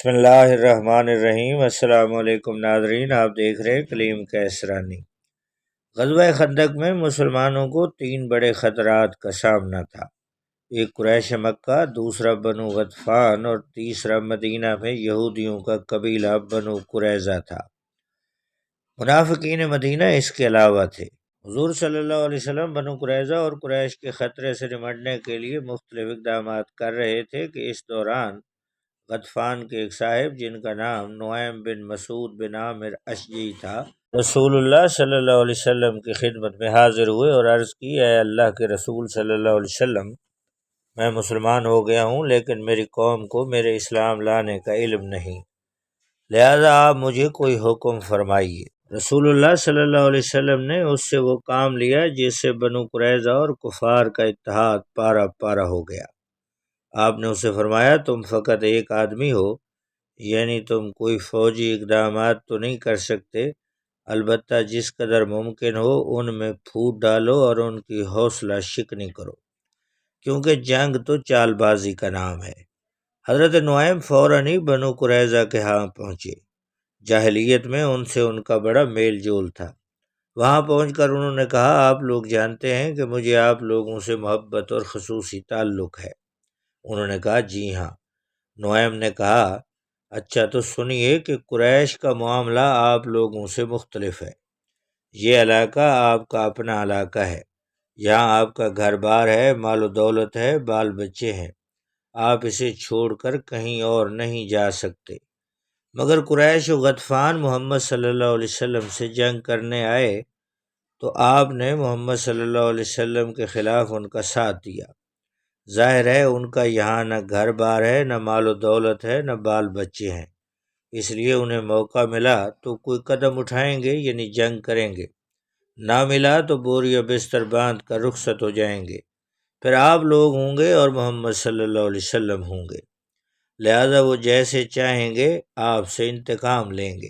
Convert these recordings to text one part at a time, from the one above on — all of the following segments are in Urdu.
بسم اللہ الرحمن الرحیم۔ السلام علیکم ناظرین، آپ دیکھ رہے کلیم کیسرانی۔ غزوہ خندق میں مسلمانوں کو 3 بڑے خطرات کا سامنا تھا۔ ایک قریش مکہ، دوسرا بنو غطفان اور تیسرا مدینہ میں یہودیوں کا قبیلہ بنو قریظہ تھا۔ منافقین مدینہ اس کے علاوہ تھے۔ حضور صلی اللہ علیہ وسلم بنو قریظہ اور قریش کے خطرے سے نمٹنے کے لیے مختلف اقدامات کر رہے تھے کہ اس دوران غطفان کے ایک صاحب جن کا نام نعیم بن مسعود بن عامر اشجعی تھا، رسول اللہ صلی اللہ علیہ وسلم کی خدمت میں حاضر ہوئے اور عرض کی، اے اللہ کے رسول صلی اللہ علیہ وسلم، میں مسلمان ہو گیا ہوں لیکن میری قوم کو میرے اسلام لانے کا علم نہیں، لہذا آپ مجھے کوئی حکم فرمائیے۔ رسول اللہ صلی اللہ علیہ وسلم نے اس سے وہ کام لیا جس سے بنو قریظہ اور کفار کا اتحاد پارا پارا ہو گیا۔ آپ نے اسے فرمایا، تم فقط ایک آدمی ہو، یعنی تم کوئی فوجی اقدامات تو نہیں کر سکتے، البتہ جس قدر ممکن ہو ان میں پھوٹ ڈالو اور ان کی حوصلہ شکنی کرو، کیونکہ جنگ تو چال بازی کا نام ہے۔ حضرت نعیم فوراً ہی بنو قریظہ کے ہاں پہنچے۔ جاہلیت میں ان سے ان کا بڑا میل جول تھا۔ وہاں پہنچ کر انہوں نے کہا، آپ لوگ جانتے ہیں کہ مجھے آپ لوگوں سے محبت اور خصوصی تعلق ہے۔ انہوں نے کہا، جی ہاں۔ نعیم نے کہا، اچھا تو سنیے کہ قریش کا معاملہ آپ لوگوں سے مختلف ہے۔ یہ علاقہ آپ کا اپنا علاقہ ہے، یہاں آپ کا گھر بار ہے، مال و دولت ہے، بال بچے ہیں، آپ اسے چھوڑ کر کہیں اور نہیں جا سکتے۔ مگر قریش و غطفان محمد صلی اللہ علیہ وسلم سے جنگ کرنے آئے تو آپ نے محمد صلی اللہ علیہ وسلم کے خلاف ان کا ساتھ دیا۔ ظاہر ہے ان کا یہاں نہ گھر بار ہے، نہ مال و دولت ہے، نہ بال بچے ہیں، اس لیے انہیں موقع ملا تو کوئی قدم اٹھائیں گے، یعنی جنگ کریں گے، نہ ملا تو بوری و بستر باندھ کر رخصت ہو جائیں گے، پھر آپ لوگ ہوں گے اور محمد صلی اللہ علیہ وسلم ہوں گے، لہذا وہ جیسے چاہیں گے آپ سے انتقام لیں گے۔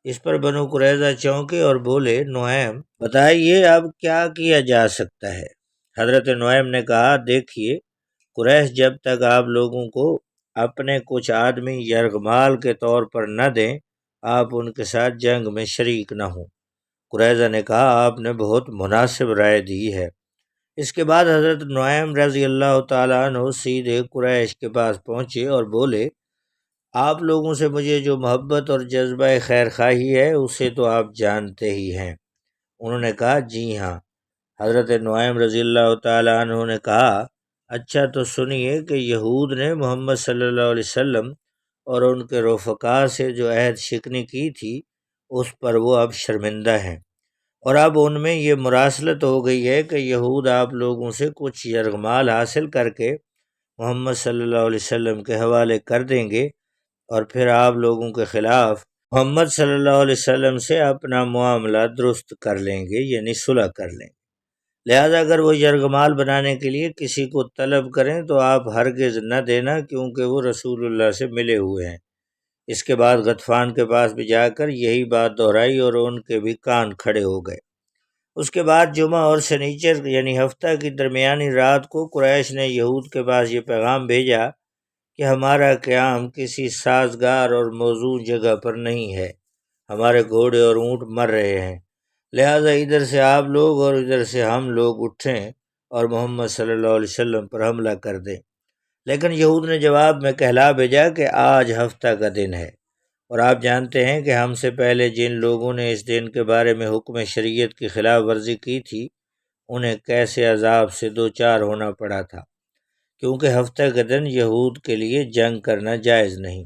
اس پر بنو قریظہ چونکے اور بولے، نعیم بتائیے اب کیا کیا جا سکتا ہے؟ حضرت نعیم نے کہا، دیکھیے، قریش جب تک آپ لوگوں کو اپنے کچھ آدمی یرغمال کے طور پر نہ دیں، آپ ان کے ساتھ جنگ میں شریک نہ ہوں۔ قریظہ نے کہا، آپ نے بہت مناسب رائے دی ہے۔ اس کے بعد حضرت نعیم رضی اللہ تعالیٰ عنہ سیدھے قریش کے پاس پہنچے اور بولے، آپ لوگوں سے مجھے جو محبت اور جذبہ خیر خواہی ہے اسے تو آپ جانتے ہی ہیں۔ انہوں نے کہا، جی ہاں۔ حضرت نعیم رضی اللہ تعالیٰ عنہ نے کہا، اچھا تو سنیے کہ یہود نے محمد صلی اللہ علیہ وسلم اور ان کے رفقا سے جو عہد شکنی کی تھی اس پر وہ اب شرمندہ ہیں، اور اب ان میں یہ مراسلت ہو گئی ہے کہ یہود آپ لوگوں سے کچھ یرغمال حاصل کر کے محمد صلی اللہ علیہ وسلم کے حوالے کر دیں گے اور پھر آپ لوگوں کے خلاف محمد صلی اللہ علیہ وسلم سے اپنا معاملہ درست کر لیں گے، یعنی صلح کر لیں گے۔ لہذا اگر وہ یرغمال بنانے کے لیے کسی کو طلب کریں تو آپ ہرگز نہ دینا، کیونکہ وہ رسول اللہ سے ملے ہوئے ہیں۔ اس کے بعد غطفان کے پاس بھی جا کر یہی بات دہرائی اور ان کے بھی کان کھڑے ہو گئے۔ اس کے بعد جمعہ اور سنیچر یعنی ہفتہ کی درمیانی رات کو قریش نے یہود کے پاس یہ پیغام بھیجا کہ ہمارا قیام کسی سازگار اور موزوں جگہ پر نہیں ہے، ہمارے گھوڑے اور اونٹ مر رہے ہیں، لہذا ادھر سے آپ لوگ اور ادھر سے ہم لوگ اٹھیں اور محمد صلی اللہ علیہ وسلم پر حملہ کر دیں۔ لیکن یہود نے جواب میں کہلا بھیجا کہ آج ہفتہ کا دن ہے، اور آپ جانتے ہیں کہ ہم سے پہلے جن لوگوں نے اس دن کے بارے میں حکم شریعت کی خلاف ورزی کی تھی انہیں کیسے عذاب سے دوچار ہونا پڑا تھا، کیونکہ ہفتہ کے دن یہود کے لیے جنگ کرنا جائز نہیں۔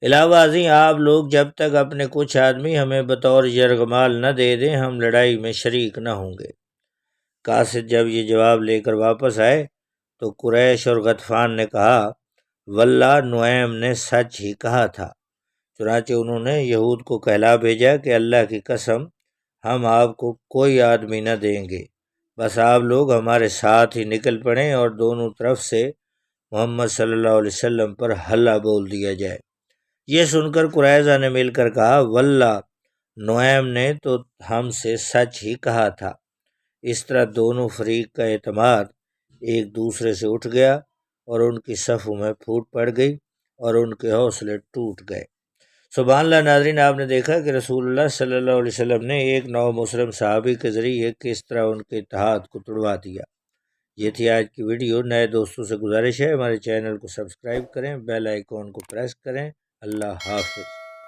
علاوہ ازیں آپ لوگ جب تک اپنے کچھ آدمی ہمیں بطور یرغمال نہ دے دیں ہم لڑائی میں شریک نہ ہوں گے۔ قاصد جب یہ جواب لے کر واپس آئے تو قریش اور غطفان نے کہا، واللہ نعیم نے سچ ہی کہا تھا۔ چنانچہ انہوں نے یہود کو کہلا بھیجا کہ اللہ کی قسم ہم آپ کو کوئی آدمی نہ دیں گے، بس آپ لوگ ہمارے ساتھ ہی نکل پڑیں اور دونوں طرف سے محمد صلی اللہ علیہ وسلم پر حلہ بول دیا جائے۔ یہ سن کر قریظہ نے مل کر کہا، واللہ نعیم نے تو ہم سے سچ ہی کہا تھا۔ اس طرح دونوں فریق کا اعتماد ایک دوسرے سے اٹھ گیا اور ان کی صفوں میں پھوٹ پڑ گئی، اور ان کے حوصلے ٹوٹ گئے۔ سبحان اللہ ناظرین، آپ نے دیکھا کہ رسول اللہ صلی اللہ علیہ وسلم نے ایک نو مسلم صحابی کے ذریعے کس طرح ان کے اتحاد کو توڑوا دیا۔ یہ تھی آج کی ویڈیو۔ نئے دوستوں سے گزارش ہے ہمارے چینل کو سبسکرائب کریں، بیل آئیکن کو پریس کریں۔ اللہ حافظ۔